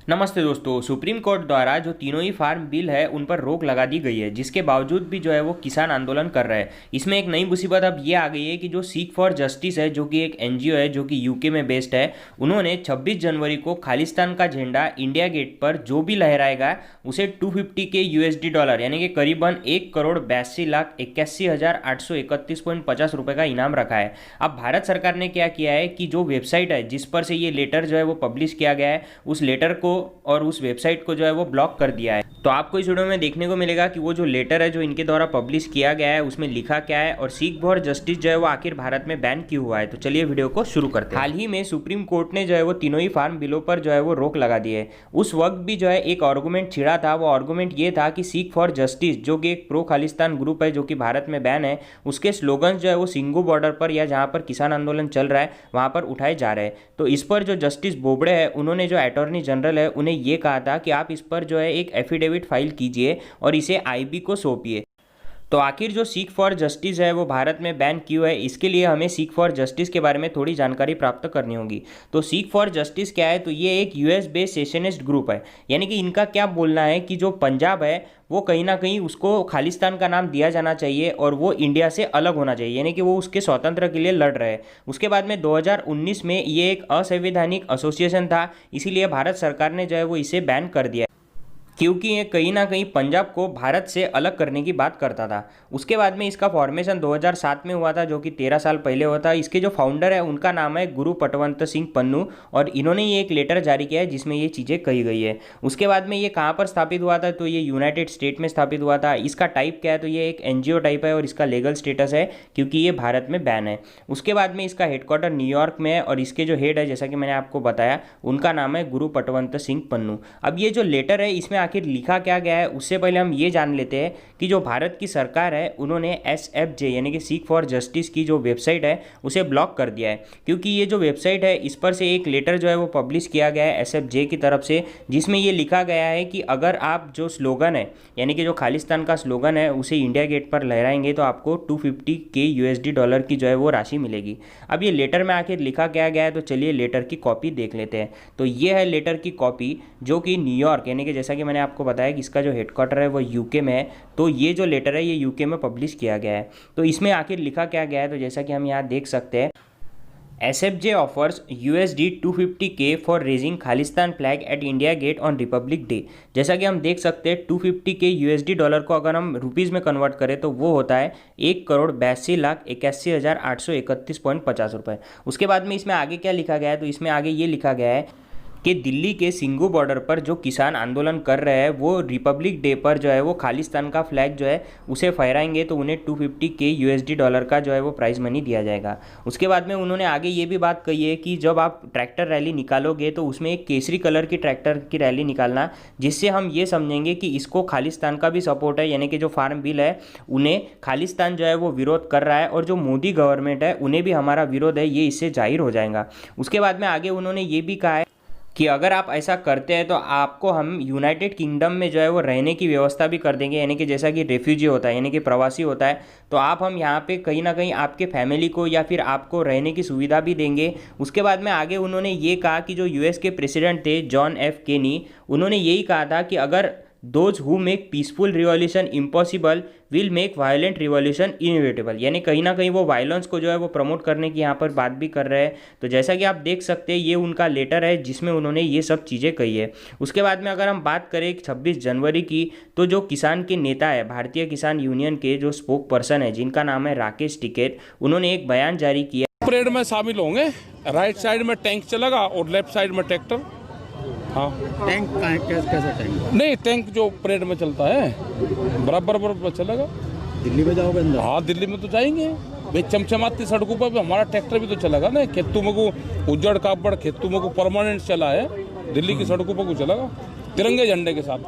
नमस्ते दोस्तों। Supreme court द्वारा जो तीनों ही फार्म बिल है उन पर रोक लगा दी गई है, जिसके बावजूद भी जो है वो किसान आंदोलन कर रहे हैं। इसमें एक नई मुसीबत अब ये आ गई है कि जो सीख फॉर जस्टिस है, जो कि एक एनजीओ है जो कि यूके में बेस्ड है, उन्होंने 26 जनवरी को खालिस्तान का झंडा इंडिया गेट पर जो भी लहराएगा उसे 250 के यूएसडी डॉलर यानी कि करीबन 1,82,81,831.50 रुपये का इनाम रखा है। अब भारत सरकार ने क्या किया है कि जो वेबसाइट है जिस पर से ये लेटर जो है वो पब्लिश किया गया है, उस लेटर को और उस वेबसाइट को जो है वो ब्लॉक कर दिया है। तो आपको इस वीडियो में देखने को मिलेगा कि वो जो लेटर है जो इनके द्वारा पब्लिश किया गया है उसमें लिखा क्या है और सीख फॉर जस्टिस जो है वो आखिर भारत में बैन क्यों हुआ है। तो चलिए वीडियो को शुरू करते हैं। हाल ही में सुप्रीम कोर्ट ने जो है वो तीनों ही फार्म बिलों पर जो है वो रोक लगा दी है। उस वक्त भी जो है एक आर्गूमेंट छिड़ा था। वो आर्गूमेंट ये था कि सीख फॉर जस्टिस जो कि एक प्रो खालिस्तान ग्रुप है जो कि भारत में बैन है, उसके स्लोगन्स जो है वो सिंगू बॉर्डर पर या जहाँ पर किसान आंदोलन चल रहा है वहाँ पर उठाए जा रहे हैं। तो इस पर जो जस्टिस बोबड़े है उन्होंने जो अटॉर्नी जनरल है उन्हें ये कहा था कि आप इस पर जो है एक एफिडेविट फाइल कीजिए और इसे आईबी को सौंपिए। तो आखिर जो सीख फॉर जस्टिस है वो भारत में बैन क्यों है, इसके लिए हमें सीख फॉर जस्टिस के बारे में थोड़ी जानकारी प्राप्त करनी होगी। तो सीख फॉर जस्टिस क्या है, तो ये एक यूएस बेस्ड सेशनिस्ट ग्रुप है। यानी कि इनका क्या बोलना है कि जो पंजाब है वो कहीं ना कहीं उसको खालिस्तान का नाम दिया जाना चाहिए और वो इंडिया से अलग होना चाहिए, यानी कि वो उसके स्वतंत्र के लिए लड़ रहे हैं। उसके बाद में 2019 में ये एक असंवैधानिक एसोसिएशन था, इसीलिए भारत सरकार ने जो है वो इसे बैन कर दिया, क्योंकि ये कहीं ना कहीं पंजाब को भारत से अलग करने की बात करता था। उसके बाद में इसका फॉर्मेशन 2007 में हुआ था, जो कि 13 साल पहले हुआ था। इसके जो फाउंडर है उनका नाम है गुरु पटवंत सिंह पन्नू और इन्होंने ये एक लेटर जारी किया है जिसमें ये चीज़ें कही गई है। उसके बाद में ये कहाँ पर स्थापित हुआ था, तो ये यूनाइटेड स्टेट में स्थापित हुआ था। इसका टाइप क्या है, तो ये एक एनजीओ टाइप है और इसका लीगल स्टेटस है क्योंकि ये भारत में बैन है। उसके बाद में इसका हेडक्वार्टर न्यूयॉर्क में है और इसके जो हेड है जैसा कि मैंने आपको बताया उनका नाम है गुरु पटवंत सिंह पन्नू। अब ये जो लेटर है इसमें आखिर लिखा क्या गया है, उससे पहले हम ये जान लेते हैं कि जो भारत की सरकार है उन्होंने एसएफजे यानी कि सीख फॉर जस्टिस की जो वेबसाइट है उसे ब्लॉक कर दिया है, क्योंकि ये जो वेबसाइट है इस पर से एक लेटर जो है वो पब्लिश किया गया है एसएफजे की तरफ से, जिसमें ये लिखा गया है कि अगर आप जो स्लोगन है यानी कि जो खालिस्तान का स्लोगन है उसे इंडिया गेट पर लहराएंगे तो आपको 250 के यूएसडी डॉलर की जो है वो राशि मिलेगी। अब ये लेटर में आखिर लिखा क्या गया है, तो चलिए लेटर की कॉपी देख लेते हैं। तो ये है लेटर की कॉपी जो कि न्यूयॉर्क यानी कि जैसा कि मैंने आपको बताया कि इसका जो हेडक्वार्टर है वो यूके में है। तो ये जो लेटर है ये यूके में पब्लिश किया गया है। तो इसमें आखिर लिखा क्या गया है, तो जैसा कि हम यहाँ देख सकते हैं, SFJ offers USD 250K for raising Khalistan flag at India Gate on Republic Day. जैसा कि हम देख सकते हैं 250K यूएसडी डॉलर को अगर हम रुपीज़ में कन्वर्ट करें तो वो होता है 1,82,81,831.50 रुपये। उसके बाद में इसमें आगे क्या लिखा गया है, तो इसमें आगे ये लिखा गया है कि दिल्ली के सिंगू बॉर्डर पर जो किसान आंदोलन कर रहे हैं वो रिपब्लिक डे पर जो है वो खालिस्तान का फ्लैग जो है उसे फहराएंगे तो उन्हें 250K यूएसडी डॉलर का जो है वो प्राइज़ मनी दिया जाएगा। उसके बाद में उन्होंने आगे ये भी बात कही है कि जब आप ट्रैक्टर रैली निकालोगे तो उसमें एक केसरी कलर की ट्रैक्टर की रैली निकालना, जिससे हम ये समझेंगे कि इसको खालिस्तान का भी सपोर्ट है, यानी कि जो फार्म बिल है उन्हें खालिस्तान जो है वो विरोध कर रहा है और जो मोदी गवर्नमेंट है उन्हें भी हमारा विरोध है, ये इससे जाहिर हो जाएगा। उसके बाद में आगे उन्होंने ये भी कहा है कि अगर आप ऐसा करते हैं तो आपको हम यूनाइटेड किंगडम में जो है वो रहने की व्यवस्था भी कर देंगे, यानी कि जैसा कि रेफ्यूजी होता है यानी कि प्रवासी होता है, तो आप हम यहाँ पे कहीं ना कहीं आपके फैमिली को या फिर आपको रहने की सुविधा भी देंगे। उसके बाद में आगे उन्होंने ये कहा कि जो यूएस के प्रेसिडेंट थे जॉन एफ केनी, उन्होंने यही कहा था कि अगर those who make peaceful revolution impossible will make violent revolution inevitable, यानी कहीं ना कहीं वो वायलेंस को जो है वो प्रमोट करने की यहाँ पर बात भी कर रहे हैं। तो जैसा कि आप देख सकते हैं ये उनका लेटर है जिसमें उन्होंने ये सब चीज़ें कही है। उसके बाद में अगर हम बात करें 26 जनवरी की, तो जो किसान के नेता है भारतीय किसान यूनियन के जो स्पोक पर्सन है जिनका नाम है राकेश टिकैत, उन्होंने एक बयान जारी किया। परेड में शामिल होंगे, राइट साइड में टैंक चलेगा और लेफ्ट साइड में ट्रैक्टर। हाँ, टैंक कैसा टैंक? नहीं, टैंक जो परेड में चलता है बराबर चलेगा। दिल्ली में जाओगे अंदर? हाँ, दिल्ली में तो जाएंगे भाई, चमचमाती सड़कों पर भी हमारा ट्रैक्टर भी तो चलेगा ना। खेतों में को उजड़ कापड़ खेतों में को परमानेंट चला है, दिल्ली की सड़कों पर को चलेगा तिरंगे झंडे के साथ।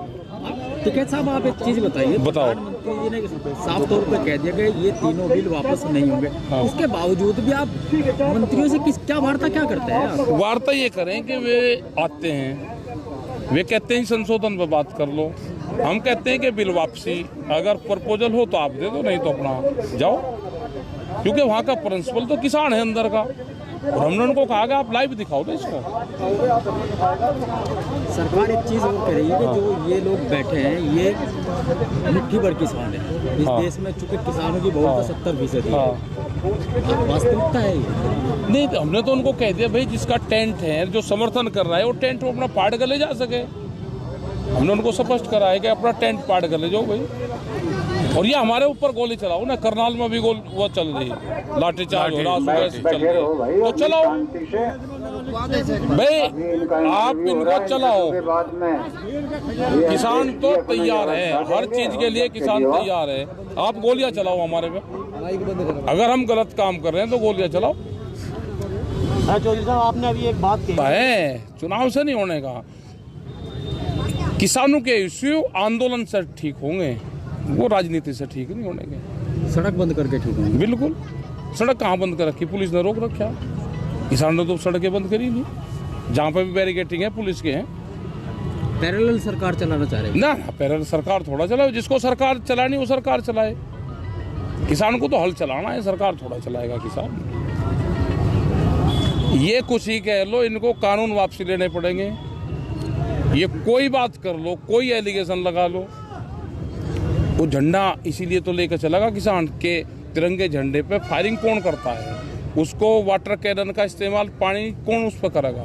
टिकैत साहब आप एक चीज बताइए, बताओ। प्रधानमंत्री जी ने साफ तौर पर कह दिया कि ये तीनों बिल वापस नहीं होंगे। हाँ। उसके बावजूद भी आप मंत्रियों से क्या वार्ता क्या करते हैं? वार्ता ये करें कि वे आते हैं, वे कहते हैं संशोधन पर बात कर लो, हम कहते हैं कि बिल वापसी, अगर प्रपोजल हो तो आप दे दो, नहीं तो अपना जाओ, क्योंकि वहाँ का प्रिंसिपल तो किसान है अंदर का। और हमने उनको कहा कि आप लाइव दिखाओ ना इसको। सरकार एक चीज़ और कह रही है कि जो ये लोग बैठे हैं ये मुट्ठी भर किसान है इस देश में, चूंकि किसानों की बहुत 70% है। वास्तविकता है ये? नहीं, हमने तो उनको कह दिया भाई जिसका टेंट है, जो समर्थन कर रहा है वो टेंट वो अपना पाड़ कर ले जा सके। हमने उनको स्पष्ट करा है कि अपना टेंट पाड़ कर ले जाओ भाई। और ये हमारे ऊपर गोली चलाओ ना, करनाल में भी वो चल रही है, लाठीचार्ज हो रहा है, चल रही है, तो चलाओ भाई, आप इनको चलाओ। किसान तो तैयार है, हर चीज के लिए किसान तैयार है। आप गोलियां चलाओ हमारे पे, अगर हम गलत काम कर रहे हैं तो गोलियां चलाओ। चौधरी साहब, आपने अभी एक बात कही है, चुनाव से नहीं होने का। किसानों के इश्यू आंदोलन से ठीक होंगे, वो राजनीति से ठीक नहीं होने के। सड़क बंद करके ठीक होंगे? बिल्कुल। सड़क कहाँ बंद कर रखी? पुलिस ने रोक रखा। किसान ने तो सड़कें बंद करी नहीं, जहाँ पे भी बैरिकेटिंग है पुलिस के हैं। पैरेलल सरकार चलाना चाह रहे हैं ना, पैरेलल सरकार थोड़ा चलाए, जिसको सरकार चलानी वो सरकार चलाए। किसान को तो हल चलाना है, सरकार थोड़ा चलाएगा किसान। ये कुछ ही कह लो, इनको कानून वापसी लेने पड़ेंगे। ये कोई बात कर लो, कोई एलिगेशन लगा लो, वो झंडा इसीलिए तो लेकर चलेगा किसान के, तिरंगे झंडे पे फायरिंग कौन करता है? उसको वाटर कैनन का इस्तेमाल, पानी कौन उस पर करेगा?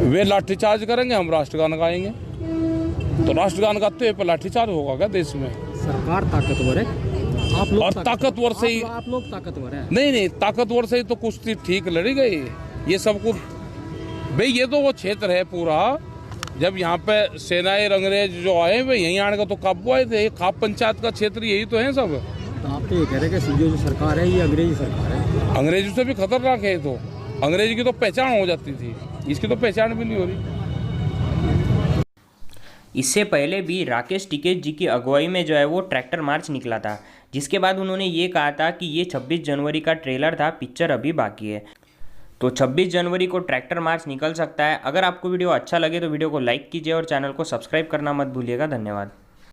वे लाठीचार्ज करेंगे, हम राष्ट्रगान गाएंगे, तो राष्ट्रगान गाते हुए पर लाठीचार्ज होगा क्या देश में? सरकार ताकतवर है, आप लोग और ताकतवर से ही आप लोग ताकतवर हैं। नहीं, ताकतवर से ही तो कुश्ती ठीक लड़ी गई। ये सब कुछ भाई, ये तो वो क्षेत्र है पूरा, जब यहाँ पे सेनाएं अंग्रेज जो आए वे यहीं आने का तो काबू आए थे। खाप पंचायत का क्षेत्र यही तो है सब। तो आप तो ये कह रहे हैं कि जो सरकार है ये अंग्रेजी सरकार है? अंग्रेजों से भी खतरनाक है। तो अंग्रेजी की तो पहचान हो जाती थी, इसकी तो पहचान भी नहीं हो रही। इससे पहले भी राकेश टिकैत जी की अगुवाई में जो है वो ट्रैक्टर मार्च निकला था, जिसके बाद उन्होंने ये कहा था कि ये 26 जनवरी का ट्रेलर था, पिक्चर अभी बाकी है। तो 26 जनवरी को ट्रैक्टर मार्च निकल सकता है। अगर आपको वीडियो अच्छा लगे तो वीडियो को लाइक कीजिए और चैनल को सब्सक्राइब करना मत भूलिएगा। धन्यवाद।